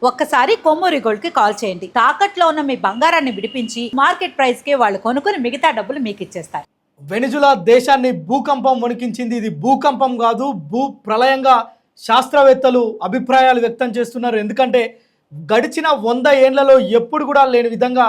ఒక్కసారి కొమ్మూరి గోల్డ్ కి కాల్ చేయండి. తాకట్లో ఉన్న మీ బంగారాన్ని విడిపించి మార్కెట్ ప్రైస్ కి వాళ్ళు కొనుక్కుని మిగతా డబ్బులు మీకు ఇచ్చేస్తారు. వెనిజులా దేశాన్ని భూకంపం వణికించింది. ఇది భూకంపం కాదు, భూ ప్రళయంగా శాస్త్రవేత్తలు అభిప్రాయాలు వ్యక్తం చేస్తున్నారు. ఎందుకంటే గడిచిన 100 ఏళ్లలో ఎప్పుడు కూడా లేని విధంగా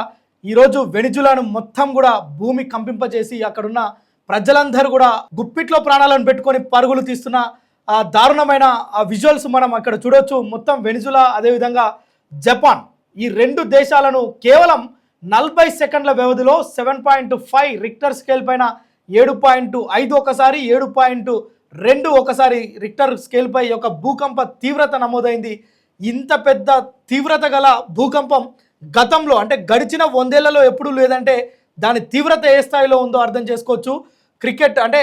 ఈరోజు వెనిజులాను మొత్తం కూడా భూమి కంపింపజేసి అక్కడున్న ప్రజలందరూ కూడా గుప్పిట్లో ప్రాణాలను పెట్టుకొని పరుగులు తీస్తున్న ఆ దారుణమైన ఆ విజువల్స్ మనం అక్కడ చూడొచ్చు. మొత్తం వెనిజులా అదేవిధంగా జపాన్ ఈ రెండు దేశాలను కేవలం 40 సెకండ్ల వ్యవధిలో 7.5 రిక్టర్ స్కేల్ పైన 7.5 ఒకసారి 7.2 ఒకసారి రిక్టర్ స్కేల్ పై యొక్క భూకంప తీవ్రత నమోదైంది. ఇంత పెద్ద తీవ్రత గల భూకంపం గతంలో అంటే గడిచిన 100 ఏళ్లలో ఎప్పుడూ లేదంటే దాని తీవ్రత ఏ స్థాయిలో ఉందో అర్థం చేసుకోవచ్చు. క్రికెట్ అంటే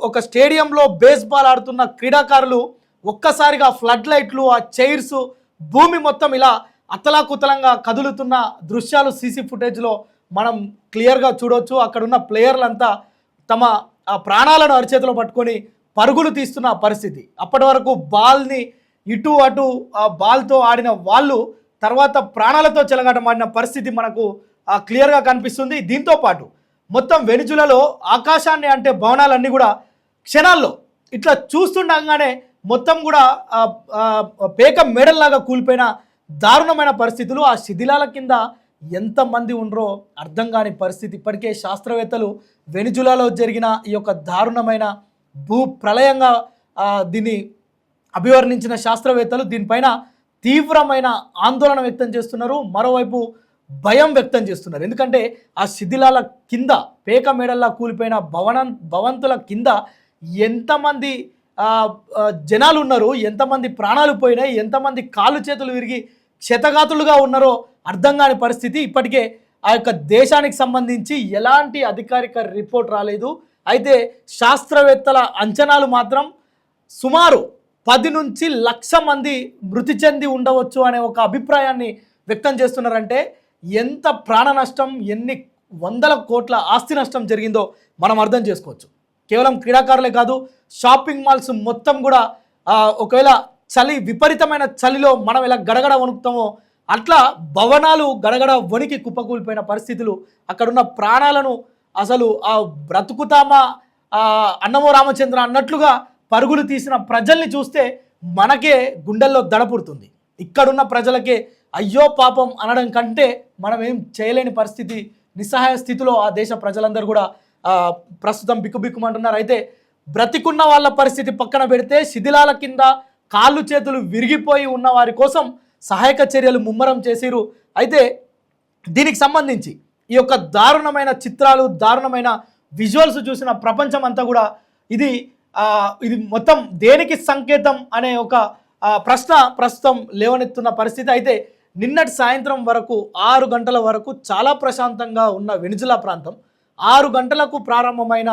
ఒక స్టేడియంలో బేస్బాల్ ఆడుతున్న క్రీడాకారులు ఒక్కసారిగా ఫ్లడ్ లైట్లు, ఆ చైర్స్, భూమి మొత్తం ఇలా అతలాకుతలంగా కదులుతున్న దృశ్యాలు సీసీ ఫుటేజ్లో మనం క్లియర్గా చూడవచ్చు. అక్కడున్న ప్లేయర్లంతా తమ ప్రాణాలను అరిచేతిలో పట్టుకొని పరుగులు తీస్తున్న పరిస్థితి. అప్పటి వరకు బాల్ని ఇటు అటు ఆ బాల్తో ఆడిన వాళ్ళు తర్వాత ప్రాణాలతో చెలగాటమాడిన పరిస్థితి మనకు క్లియర్గా కనిపిస్తుంది. దీంతో పాటు మొత్తం వెనిజులాలో ఆకాశాన్ని అంటే భవనాలన్నీ కూడా క్షణాల్లో ఇట్లా చూస్తుండగానే మొత్తం కూడా పేక మేడల్లాగా కూలిపోయిన దారుణమైన పరిస్థితులు. ఆ శిథిలాల కింద ఎంతమంది ఉండరో అర్థం కాని పరిస్థితి. ఇప్పటికే శాస్త్రవేత్తలు వెనిజులాలో జరిగిన ఈ యొక్క దారుణమైన భూ ప్రళయంగా దీన్ని అభివర్ణించిన శాస్త్రవేత్తలు దీనిపైన తీవ్రమైన ఆందోళన వ్యక్తం చేస్తున్నారు. మరోవైపు భయం వ్యక్తం చేస్తున్నారు. ఎందుకంటే ఆ శిథిలాల కింద పేక మేడల్లా కూలిపోయిన భవంతుల కింద ఎంతమంది జనాలు ఉన్నారు, ఎంతమంది ప్రాణాలు పోయినాయి, ఎంతమంది కాళ్ళు చేతులు విరిగి క్షతగాతులుగా ఉన్నారో అర్థం కాని పరిస్థితి. ఇప్పటికే ఆ యొక్క దేశానికి సంబంధించి ఎలాంటి అధికారిక రిపోర్ట్ రాలేదు. అయితే శాస్త్రవేత్తల అంచనాలు మాత్రం సుమారు 10 నుంచి 1,00,000 మంది మృతి చెంది ఉండవచ్చు అనే ఒక అభిప్రాయాన్ని వ్యక్తం చేస్తున్నారంటే ఎంత ప్రాణ నష్టం, ఎన్ని వందల కోట్ల ఆస్తి నష్టం జరిగిందో మనం అర్థం చేసుకోవచ్చు. కేవలం క్రీడాకారులే కాదు, షాపింగ్ మాల్స్ మొత్తం కూడా ఒకవేళ చలి విపరీతమైన చలిలో మనం ఎలా గడగడ వణుకుతామో అట్లా భవనాలు గడగడ వణికి కుప్పకూలిపోయిన పరిస్థితులు. అక్కడున్న ప్రాణాలను అసలు బ్రతుకుతామా అన్నమో రామచంద్ర అన్నట్లుగా పరుగులు తీసిన ప్రజల్ని చూస్తే మనకే గుండెల్లో దడపుడుతుంది. ఇక్కడున్న ప్రజలకే అయ్యో పాపం అనడం కంటే మనం ఏం చేయలేని పరిస్థితి, నిస్సహాయ స్థితిలో ఆ దేశ ప్రజలందరూ కూడా ప్రస్తుతం బిక్కుబిక్కుమంటున్నారు. అయితే బ్రతికున్న వాళ్ళ పరిస్థితి పక్కన పెడితే శిథిలాల కింద కాళ్ళు చేతులు విరిగిపోయి ఉన్న వారి కోసం సహాయక చర్యలు ముమ్మరం చేసిరు. అయితే దీనికి సంబంధించి ఈ యొక్క దారుణమైన చిత్రాలు, దారుణమైన విజువల్స్ చూసిన ప్రపంచం అంతా కూడా ఇది మొత్తం దేనికి సంకేతం అనే ఒక ప్రశ్న ప్రస్తుతం లేవనెత్తున్న పరిస్థితి. అయితే నిన్నటి సాయంత్రం వరకు 6 గంటల వరకు చాలా ప్రశాంతంగా ఉన్న వెనిజులా ప్రాంతం 6 గంటలకు ప్రారంభమైన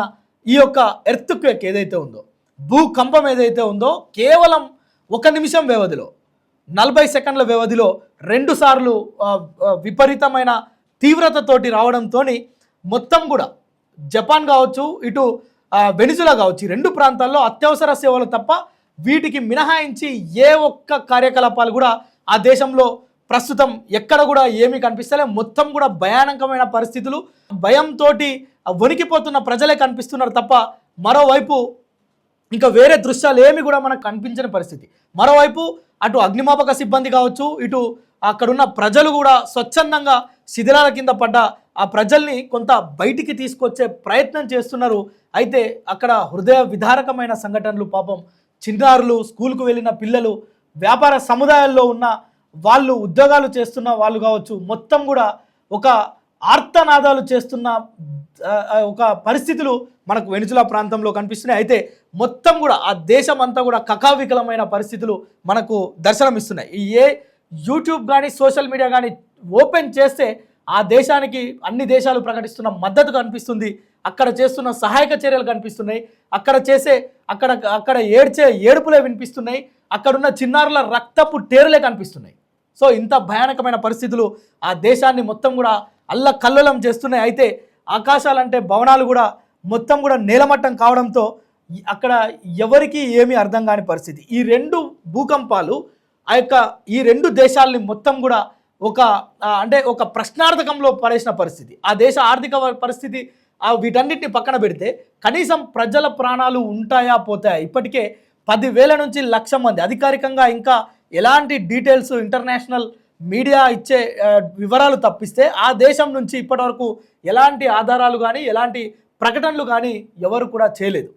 ఈ యొక్క ఎర్త్క్వేక్ ఏదైతే ఉందో, భూకంపం ఏదైతే ఉందో, కేవలం 1 నిమిషం వ్యవధిలో 40 సెకండ్ల వ్యవధిలో 2 సార్లు విపరీతమైన తీవ్రతతోటి రావడంతో మొత్తం కూడా జపాన్ కావచ్చు, ఇటు వెనిజులా కావచ్చు, ఈ 2 ప్రాంతాల్లో అత్యవసర సేవలు తప్ప వీటికి మినహాయించి ఏ ఒక్క కార్యకలాపాలు కూడా ఆ దేశంలో ప్రస్తుతం ఎక్కడ కూడా ఏమీ కనిపిస్తలే. మొత్తం కూడా భయానకమైన పరిస్థితులు, భయంతో వణికిపోతున్న ప్రజలే కనిపిస్తున్నారు తప్ప మరోవైపు ఇంకా వేరే దృశ్యాలు ఏమి కూడా మనకు కనిపించని పరిస్థితి. మరోవైపు అటు అగ్నిమాపక సిబ్బంది కావచ్చు, ఇటు అక్కడున్న ప్రజలు కూడా స్వచ్ఛందంగా శిథిలాల కింద పడ్డ ఆ ప్రజల్ని కొంత బయటికి తీసుకొచ్చే ప్రయత్నం చేస్తున్నారు. అయితే అక్కడ హృదయ విదారకమైన సంఘటనలు, పాపం చిన్నారులు, స్కూల్కు వెళ్ళిన పిల్లలు, వ్యాపార సముదాయాల్లో ఉన్న వాళ్ళు, ఉద్యోగాలు చేస్తున్న వాళ్ళు కావచ్చు, మొత్తం కూడా ఒక ఆర్తనాదాలు చేస్తున్న ఒక పరిస్థితులు మనకు వెనిజులా ప్రాంతంలో కనిపిస్తున్నాయి. అయితే మొత్తం కూడా ఆ దేశం అంతా కూడా కకావికలమైన పరిస్థితులు మనకు దర్శనమిస్తున్నాయి. ఏ యూట్యూబ్ కానీ సోషల్ మీడియా కానీ ఓపెన్ చేస్తే ఆ దేశానికి అన్ని దేశాలు ప్రకటిస్తున్న మద్దతు కనిపిస్తుంది. అక్కడ చేస్తున్న సహాయక చర్యలు కనిపిస్తున్నాయి. అక్కడ ఏడ్చే ఏడుపులే వినిపిస్తున్నాయి. అక్కడున్న చిన్నారుల రక్తపు టేరులే కనిపిస్తున్నాయి. సో ఇంత భయానకమైన పరిస్థితులు ఆ దేశాన్ని మొత్తం కూడా అల్లకల్లోలం చేస్తున్నాయి. అయితే ఆకాశాలంటే భవనాలు కూడా మొత్తం కూడా నేలమట్టం కావడంతో అక్కడ ఎవరికి ఏమీ అర్థం కాని పరిస్థితి. ఈ 2 భూకంపాలు ఈ రెండు దేశాలని మొత్తం కూడా అంటే ఒక ప్రశ్నార్థకంలో పడేసిన పరిస్థితి. ఆ దేశ ఆర్థిక పరిస్థితి వీటన్నిటిని పక్కన పెడితే కనీసం ప్రజల ప్రాణాలు ఉంటాయా పోతాయా? ఇప్పటికే 10,000 నుంచి 1,00,000 మంది అధికారికంగా ఇంకా ఎలాంటి డీటెయిల్స్ ఇంటర్నేషనల్ మీడియా ఇచ్చే వివరాలు తప్పిస్తే ఆ దేశం నుంచి ఇప్పటివరకు ఎలాంటి ఆధారాలు కానీ ఎలాంటి ప్రకటనలు కానీ ఎవరు కూడా చేయలేదు.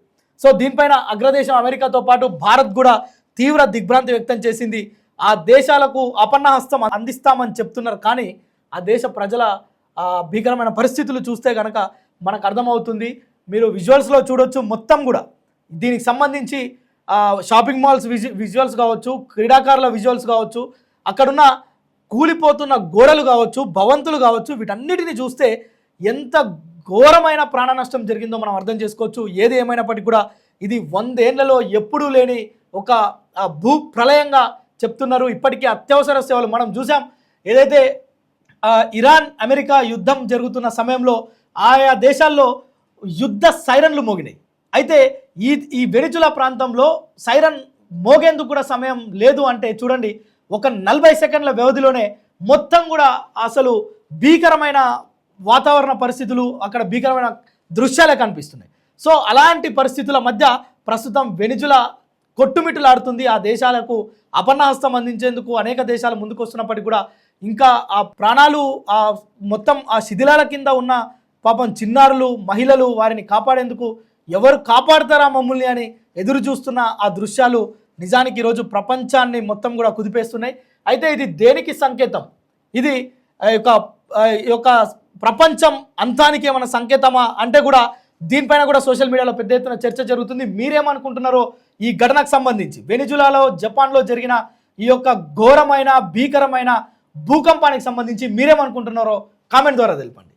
సో దీనిపైన అగ్రదేశం అమెరికాతో పాటు భారత్ కూడా తీవ్ర దిగ్భ్రాంతి వ్యక్తం చేసింది. ఆ దేశాలకు అపన్నహస్తం అందిస్తామని చెప్తున్నారు, కానీ ఆ దేశ ప్రజల భీకరమైన పరిస్థితులు చూస్తే కనుక మనకు అర్థమవుతుంది. మీరు విజువల్స్లో చూడొచ్చు. మొత్తం కూడా దీనికి సంబంధించి షాపింగ్ మాల్స్ విజువల్స్ కావచ్చు, క్రీడాకారుల విజువల్స్ కావచ్చు, అక్కడున్న కూలిపోతున్న గోడలు కావచ్చు, భవంతులు కావచ్చు, వీటన్నిటిని చూస్తే ఎంత ఘోరమైన ప్రాణ నష్టం జరిగిందో మనం అర్థం చేసుకోవచ్చు. ఏది ఏమైనప్పటికీ కూడా ఇది 100 ఏళ్లలో ఎప్పుడూ లేని ఒక భూ ప్రళయంగా చెప్తున్నారు. ఇప్పటికీ అత్యవసర సేవలు మనం చూసాం. ఏదైతే ఇరాన్ అమెరికా యుద్ధం జరుగుతున్న సమయంలో ఆయా దేశాల్లో యుద్ధ సైరన్లు మోగినాయి. అయితే ఈ వెనిజులా ప్రాంతంలో సైరన్ మోగేందుకు కూడా సమయం లేదు. అంటే చూడండి, ఒక 40 సెకండ్ల వ్యవధిలోనే మొత్తం కూడా అసలు భీకరమైన వాతావరణ పరిస్థితులు, అక్కడ భీకరమైన దృశ్యాలే కనిపిస్తున్నాయి. సో అలాంటి పరిస్థితుల మధ్య ప్రస్తుతం వెనిజులా కొట్టుమిట్టులాడుతుంది. ఆ దేశాలకు అపన్నహస్తం అందించేందుకు అనేక దేశాలు ముందుకు వస్తున్నప్పటికీ కూడా ఇంకా ఆ ప్రాణాలు మొత్తం ఆ శిథిలాల కింద ఉన్న పాపం చిన్నారులు, మహిళలు, వారిని కాపాడేందుకు ఎవరు కాపాడుతారా మమ్మల్ని అని ఎదురు చూస్తున్న ఆ దృశ్యాలు నిజానికి ఈరోజు ప్రపంచాన్ని మొత్తం కూడా కుదిపేస్తున్నాయి. అయితే ఇది దేనికి సంకేతం? ఇది యొక్క ప్రపంచం అంతానికి ఏమైనా సంకేతమా అంటే కూడా దీనిపైన కూడా సోషల్ మీడియాలో పెద్ద ఎత్తున చర్చ జరుగుతుంది. మీరేమనుకుంటున్నారో ఈ ఘటనకు సంబంధించి? వెనిజులాలో, జపాన్లో జరిగిన ఈ యొక్క ఘోరమైన భీకరమైన భూకంపానికి సంబంధించి మీరేమనుకుంటున్నారో కామెంట్ ద్వారా తెలపండి.